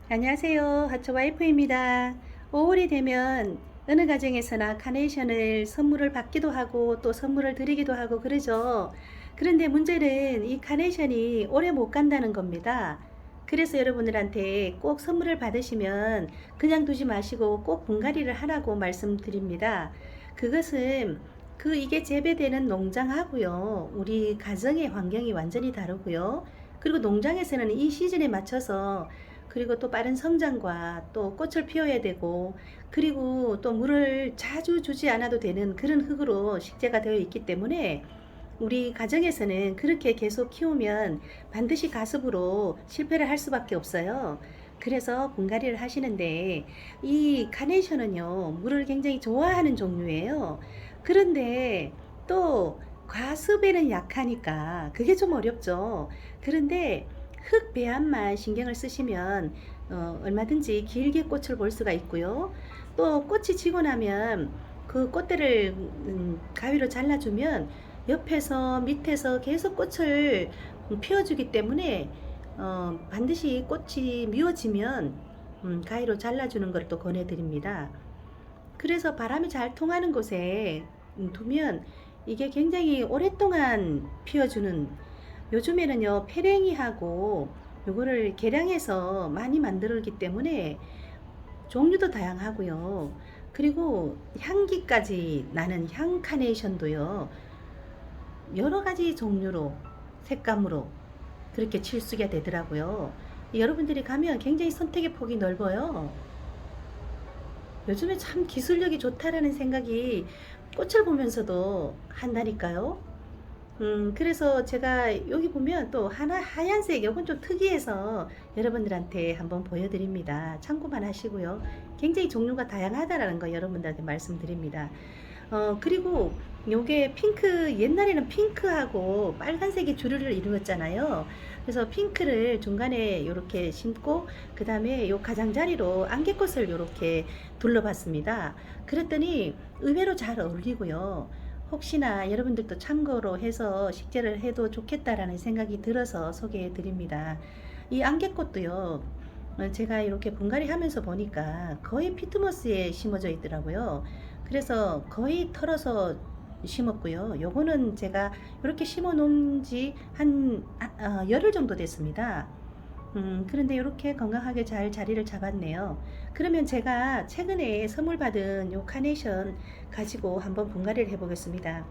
안녕하세요. 하초와이프입니다. 5월이 되면 어느 가정에서나 카네이션을 선물을 받기도 하고 또 선물을 드리기도 하고 그러죠. 그런데 문제는 이 카네이션이 오래 못 간다는 겁니다. 그래서 여러분들한테 꼭 선물을 받으시면 그냥 두지 마시고 꼭 분갈이를 하라고 말씀드립니다. 그것은 이게 재배되는 농장하고요. 우리 가정의 환경이 완전히 다르고요. 그리고 농장에서는 이 시즌에 맞춰서 그리고 또 빠른 성장과 또 꽃을 피워야 되고 그리고 또 물을 자주 주지 않아도 되는 그런 흙으로 식재가 되어 있기 때문에 우리 가정에서는 그렇게 계속 키우면 반드시 가습으로 실패를 할 수밖에 없어요. 그래서 분갈이를 하시는데 이 카네이션은요 물을 굉장히 좋아하는 종류예요. 그런데 또 과습에는 약하니까 그게 좀 어렵죠. 그런데 흙 배합만 신경을 쓰시면 얼마든지 길게 꽃을 볼 수가 있고요. 또 꽃이 지고 나면 그 꽃대를 가위로 잘라주면 옆에서 밑에서 계속 꽃을 피워주기 때문에 반드시 꽃이 미워지면 가위로 잘라주는 걸 또 권해드립니다. 그래서 바람이 잘 통하는 곳에 두면 이게 굉장히 오랫동안 피워주는, 요즘에는요 페랭이하고 요거를 계량해서 많이 만들기 때문에 종류도 다양하고요. 그리고 향기까지 나는 향 카네이션도요 여러 가지 종류로 색감으로 그렇게 칠수가 되더라고요. 여러분들이 가면 굉장히 선택의 폭이 넓어요. 요즘에 참 기술력이 좋다라는 생각이 꽃을 보면서도 한다니까요. 그래서 제가 여기 보면 또 하나 하얀색, 이건 좀 특이해서 여러분들한테 한번 보여드립니다. 참고만 하시고요. 굉장히 종류가 다양하다라는 거 여러분들한테 말씀드립니다. 그리고 요게 핑크, 옛날에는 핑크하고 빨간색이 주류를 이루었잖아요. 그래서 핑크를 중간에 이렇게 심고 그 다음에 요 가장자리로 안개꽃을 이렇게 둘러봤습니다. 그랬더니 의외로 잘 어울리고요. 혹시나 여러분들도 참고로 해서 식재를 해도 좋겠다라는 생각이 들어서 소개해 드립니다. 이 안개꽃도요, 제가 이렇게 분갈이 하면서 보니까 거의 피트모스에 심어져 있더라고요. 그래서 거의 털어서 심었고요. 요거는 제가 이렇게 심어 놓은 지 한 열흘 정도 됐습니다. 그런데 이렇게 건강하게 잘 자리를 잡았네요. 그러면 제가 최근에 선물 받은 요 카네이션 가지고 한번 분갈이를 해보겠습니다.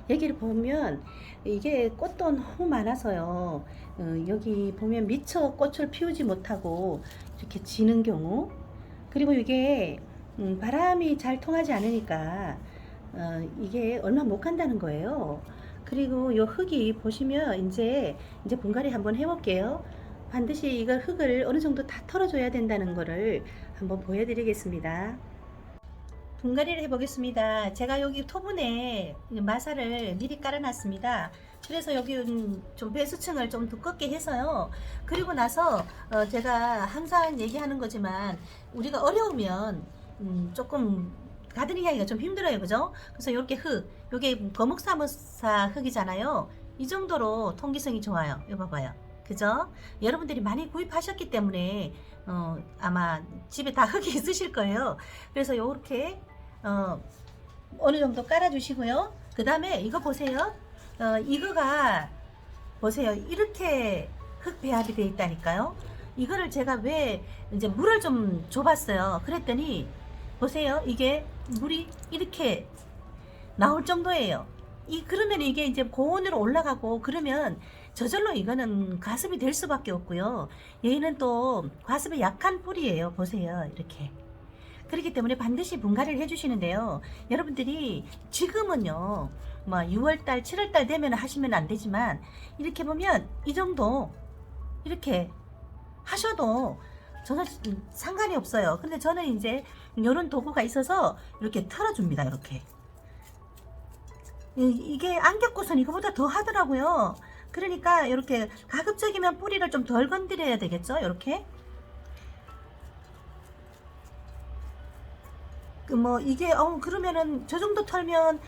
여기를 보면 이게 꽃도 너무 많아서요. 여기 보면 미처 꽃을 피우지 못하고 이렇게 지는 경우, 그리고 이게 바람이 잘 통하지 않으니까 이게 얼마 못 간다는 거예요. 그리고 요 흙이 보시면 이제 분갈이 한번 해볼게요. 반드시 이걸 흙을 어느 정도 다 털어줘야 된다는 거를 한번 보여드리겠습니다. 분갈이를 해보겠습니다. 제가 여기 토분에 마사를 미리 깔아놨습니다. 그래서 여기 좀 배수층을 좀 두껍게 해서요. 그리고 나서 제가 항상 얘기하는 거지만 우리가 어려우면 조금 가드닝 하기가 좀 힘들어요. 그죠? 그래서 이렇게 흙, 요게 거목사무사 흙이잖아요. 이 정도로 통기성이 좋아요. 이거 봐봐요. 그죠? 여러분들이 많이 구입하셨기 때문에 아마 집에 다 흙이 있으실 거예요. 그래서 요렇게 어느 정도 깔아 주시고요. 그 다음에 이거 보세요. 이거가 보세요. 이렇게 흙 배합이 되어 있다니까요. 이거를 제가 왜 이제 물을 좀 줘봤어요. 그랬더니 보세요. 이게 물이 이렇게 나올 정도예요. 그러면 이게 이제 고온으로 올라가고 그러면 저절로 이거는 과습이 될 수밖에 없고요. 얘는 또 과습에 약한 뿌리예요. 보세요. 이렇게. 그렇기 때문에 반드시 분갈이를 해주시는데요. 여러분들이 지금은요, 뭐 6월달, 7월달 되면 하시면 안 되지만 이렇게 보면 이 정도 이렇게 하셔도 저는 상관이 없어요. 근데 저는 이제 이런 도구가 있어서 이렇게 털어줍니다. 이렇게. 이게 안개꽃은 이거보다 더 하더라고요. 그러니까 이렇게 가급적이면 뿌리를 좀 덜 건드려야 되겠죠. 이렇게. 뭐 이게 그러면은 저 정도 털면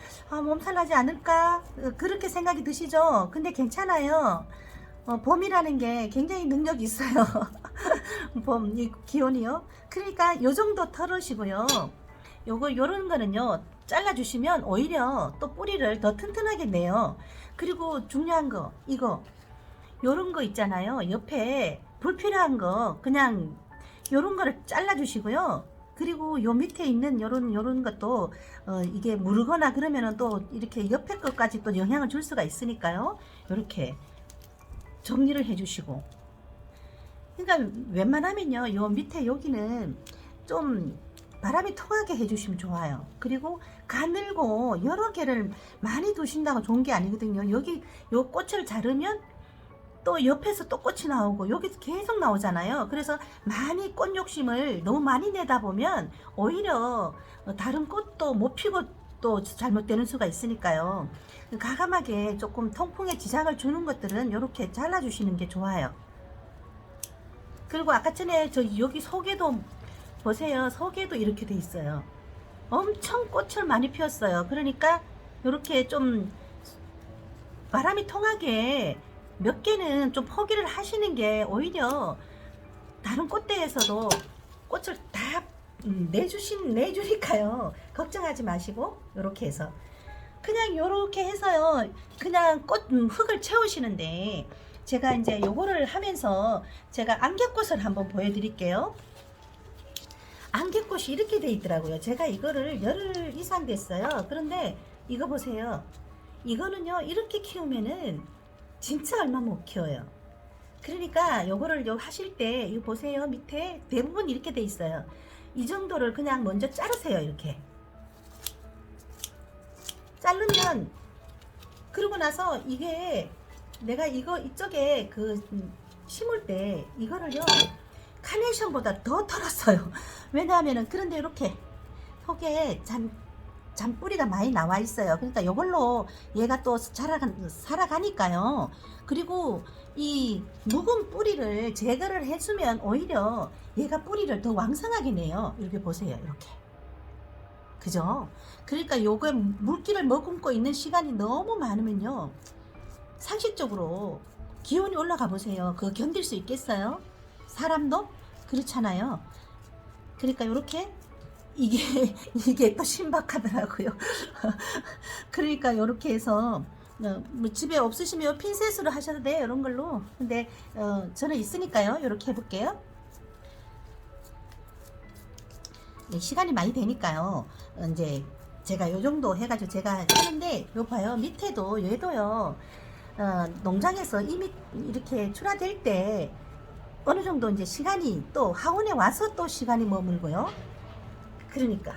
몸살 나지 않을까 그렇게 생각이 드시죠. 근데 괜찮아요. 봄이라는 게 굉장히 능력이 있어요. 봄, 이 기온이요. 그러니까 요 정도 털으시고요. 요거 요런 거는요. 잘라 주시면 오히려 또 뿌리를 더 튼튼하게 내요. 그리고 중요한 거 이거 요런 거 있잖아요. 옆에 불필요한 거 그냥 요런 거를 잘라 주시고요. 그리고 요 밑에 있는 요런 것도 이게 무르거나 그러면은 또 이렇게 옆에 것까지 또 영향을 줄 수가 있으니까요. 요렇게 정리를 해 주시고, 그러니까 웬만하면요 요 밑에 여기는 좀 바람이 통하게 해주시면 좋아요. 그리고 가늘고 여러 개를 많이 두신다고 좋은 게 아니거든요. 여기 요 꽃을 자르면 또 옆에서 또 꽃이 나오고 여기 계속 나오잖아요. 그래서 많이 꽃 욕심을 너무 많이 내다 보면 오히려 다른 꽃도 못 피고 또 잘못되는 수가 있으니까요. 과감하게 조금 통풍에 지장을 주는 것들은 이렇게 잘라주시는 게 좋아요. 그리고 아까 전에 저 여기 속에도 보세요. 속에도 이렇게 돼 있어요. 엄청 꽃을 많이 피웠어요. 그러니까 이렇게 좀 바람이 통하게 몇 개는 좀 포기를 하시는 게 오히려 다른 꽃대에서도 꽃을 다 내주니까요. 걱정하지 마시고 이렇게 해서 그냥 이렇게 해서요. 그냥 꽃 흙을 채우시는데 제가 이제 요거를 하면서 제가 안개꽃을 한번 보여드릴게요. 안개꽃이 이렇게 돼 있더라고요. 제가 이거를 열흘 이상 됐어요. 그런데 이거 보세요. 이거는요 이렇게 키우면은 진짜 얼마 못 키워요. 그러니까 요거를 하실 때 이거 보세요. 밑에 대부분 이렇게 돼 있어요. 이 정도를 그냥 먼저 자르세요. 이렇게 자르면, 그러고 나서 이게 내가 이거 이쪽에 그 심을 때 이거를요 카네이션보다 더 털었어요. 왜냐하면은 그런데 이렇게 속에 잔뿌리가 많이 나와 있어요. 그러니까 이걸로 얘가 또 살아가니까요. 그리고 이 묵은 뿌리를 제거를 해주면 오히려 얘가 뿌리를 더 왕성하게 내요. 이렇게 보세요. 이렇게. 그죠? 그러니까 요거 물기를 머금고 있는 시간이 너무 많으면요. 상식적으로 기온이 올라가 보세요. 그거 견딜 수 있겠어요? 사람도 그렇잖아요. 그러니까 이렇게 이게 또 신박하더라고요. 그러니까 이렇게 해서 뭐 집에 없으시면 핀셋으로 하셔도 돼요. 이런 걸로. 근데 저는 있으니까요. 이렇게 해볼게요. 네, 시간이 많이 되니까요. 이제 제가 요 정도 해가지고 제가 하는데 요 봐요. 밑에도 얘도요. 농장에서 이미 이렇게 출하될 때 어느 정도 이제 시간이 또 하원에 와서 또 시간이 머물고요. 그러니까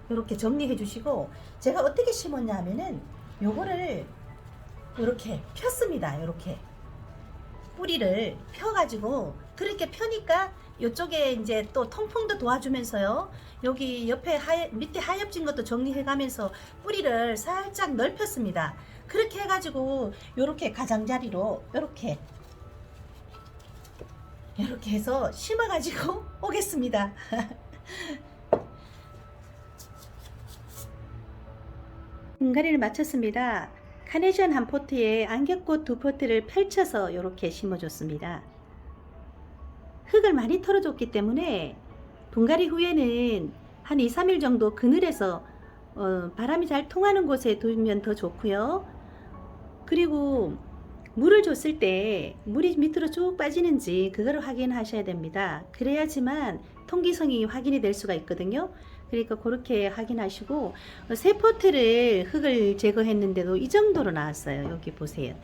이렇게 정리해 주시고, 제가 어떻게 심었냐 하면은 요거를 이렇게 폈습니다. 이렇게 뿌리를 펴가지고 그렇게 펴니까 이쪽에 이제 또 통풍도 도와주면서요. 여기 옆에 밑에 하엽진 것도 정리해 가면서 뿌리를 살짝 넓혔습니다. 그렇게 해가지고 요렇게 가장자리로 요렇게 해서 심어가지고 오겠습니다. 분갈이를 마쳤습니다. 카네이션 한 포트에 안개꽃 두 포트를 펼쳐서 이렇게 심어줬습니다. 흙을 많이 털어줬기 때문에 분갈이 후에는 한 2-3일 정도 그늘에서 바람이 잘 통하는 곳에 두면 더 좋고요. 그리고 물을 줬을 때 물이 밑으로 쭉 빠지는지 그거를 확인하셔야 됩니다. 그래야지만 통기성이 확인이 될 수가 있거든요. 그러니까 그렇게 확인하시고, 세 포트를 흙을 제거했는데도 이 정도로 나왔어요. 여기 보세요.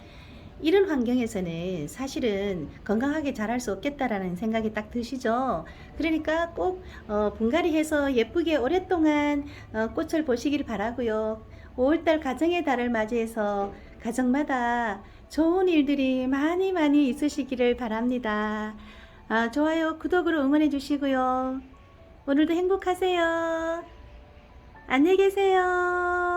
이런 환경에서는 사실은 건강하게 자랄 수 없겠다라는 생각이 딱 드시죠. 그러니까 꼭 분갈이해서 예쁘게 오랫동안 꽃을 보시길 바라고요. 5월달 가정의 달을 맞이해서 가정마다 좋은 일들이 많이 많이 있으시기를 바랍니다. 좋아요, 구독으로 응원해 주시고요. 오늘도 행복하세요. 안녕히 계세요.